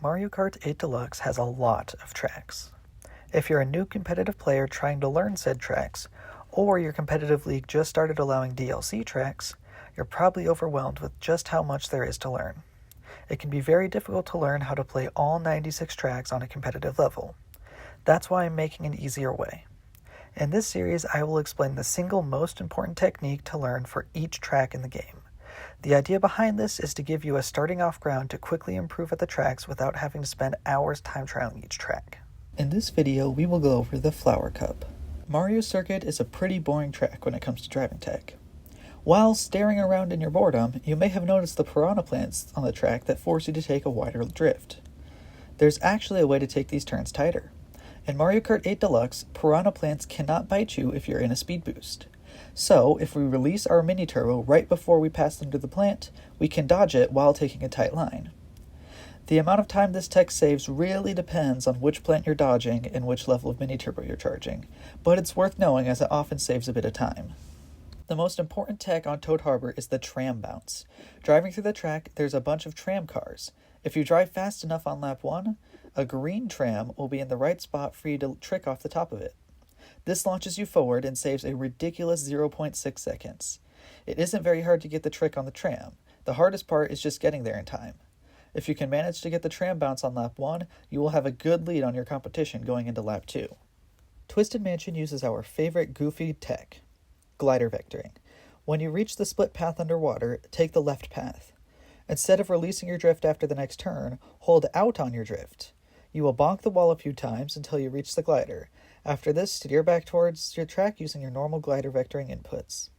Mario Kart 8 Deluxe has a lot of tracks. If you're a new competitive player trying to learn said tracks, or your competitive league just started allowing DLC tracks, you're probably overwhelmed with just how much there is to learn. It can be very difficult to learn how to play all 96 tracks on a competitive level. That's why I'm making an easier way. In this series, I will explain the single most important technique to learn for each track in the game. The idea behind this is to give you a starting off ground to quickly improve at the tracks without having to spend hours time trialing each track. In this video, we will go over the Flower Cup. Mario Circuit is a pretty boring track when it comes to driving tech. While staring around in your boredom, you may have noticed the piranha plants on the track that force you to take a wider drift. There's actually a way to take these turns tighter. In Mario Kart 8 Deluxe, piranha plants cannot bite you if you're in a speed boost. So, if we release our mini turbo right before we pass into the plant, we can dodge it while taking a tight line. The amount of time this tech saves really depends on which plant you're dodging and which level of mini turbo you're charging, but it's worth knowing as it often saves a bit of time. The most important tech on Toad Harbor is the tram bounce. Driving through the track, there's a bunch of tram cars. If you drive fast enough on lap 1, a green tram will be in the right spot for you to trick off the top of it. This launches you forward and saves a ridiculous 0.6 seconds. It isn't very hard to get the trick on the tram. The hardest part is just getting there in time. If you can manage to get the tram bounce on lap 1, you will have a good lead on your competition going into lap 2. Twisted Mansion uses our favorite goofy tech, glider vectoring. When you reach the split path underwater, take the left path. Instead of releasing your drift after the next turn, hold out on your drift. You will bonk the wall a few times until you reach the glider. After this, steer back towards your track using your normal glider vectoring inputs.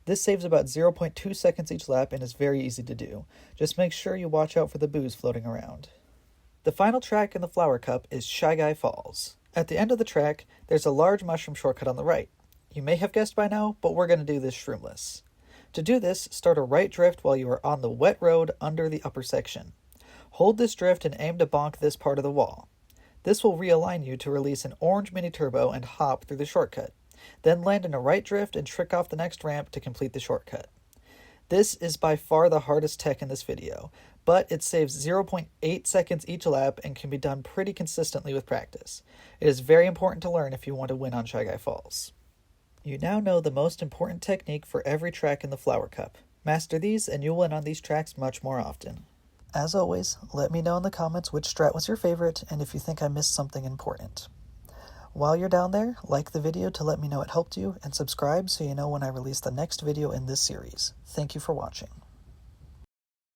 This saves about 0.2 seconds each lap and is very easy to do. Just make sure you watch out for the booze floating around. The final track in the Flower Cup is Shy Guy Falls. At the end of the track, there's a large mushroom shortcut on the right. You may have guessed by now, but we're going to do this shroomless. To do this, start a right drift while you are on the wet road under the upper section. Hold this drift and aim to bonk this part of the wall. This will realign you to release an orange mini turbo and hop through the shortcut. Then land in a right drift and trick off the next ramp to complete the shortcut. This is by far the hardest tech in this video, but it saves 0.8 seconds each lap and can be done pretty consistently with practice. It is very important to learn if you want to win on Shy Guy Falls. You now know the most important technique for every track in the Flower Cup. Master these and you'll win on these tracks much more often. As always, let me know in the comments which strat was your favorite and if you think I missed something important. While you're down there, like the video to let me know it helped you, and subscribe so you know when I release the next video in this series. Thank you for watching.